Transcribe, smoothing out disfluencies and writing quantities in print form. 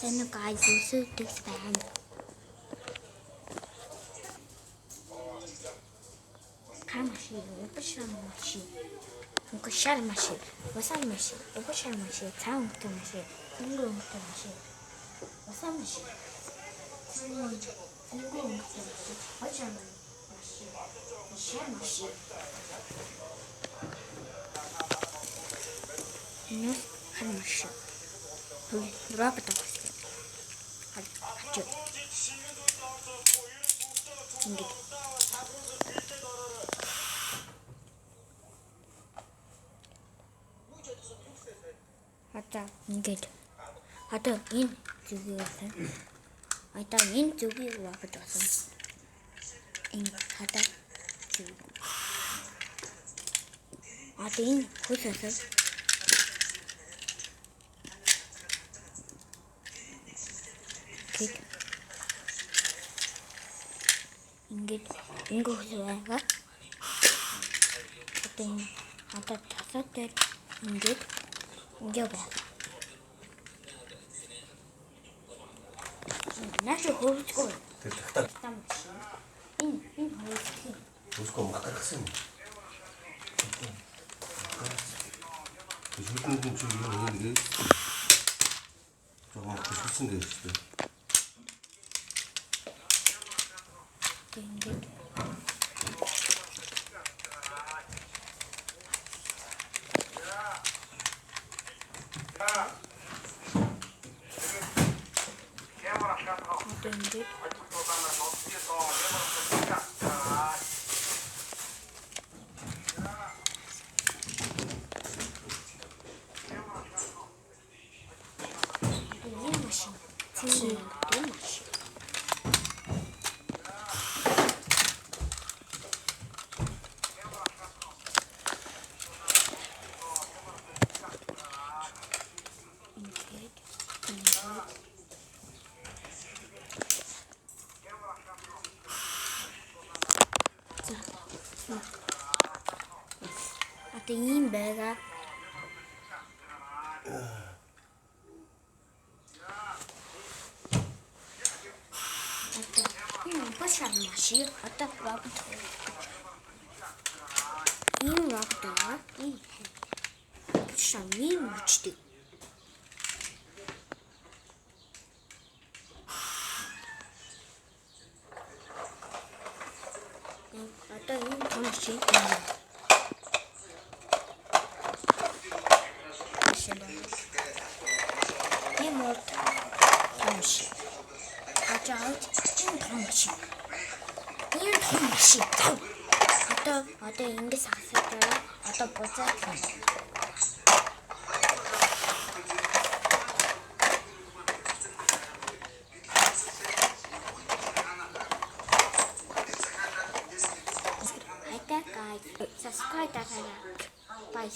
Seno guys, also this fan. Kamashi, Upashamashi, Ukasharmashi, Wasamashi, Upasharmashi, Town Tamashi, Ungo Tamashi, Wasamashi, Ungo Tamashi, Wachamashi, Shamashi. No, Hamashi. Drop it off. Hata ингээд хата энэ зүгийг байна. Ата энэ зүгийг вахад болсон. Энэ хата зүг. Ата энэ хөсөсөн. Ингээд ингэ хөсөөгөө. Ата энэ хата тасаатай ингээд ингээ байна. Наач хөвчгөө. Тэр тахтаа. Энэ хөвчгөө. Үскөө макархсан. Жүжигний чинь юу нэг жоохон хөшөлсөн гэж байна. Ингээд ата ийм байгаа. Башаамаши ата робот. Энэ робот аа. Шами мучти. Ата энэ томши. Иморт томши. Ачаут томши. Энэ томши. Одоо ингэ сасаа. Одоо буцаад. Guys, subscribe, bye.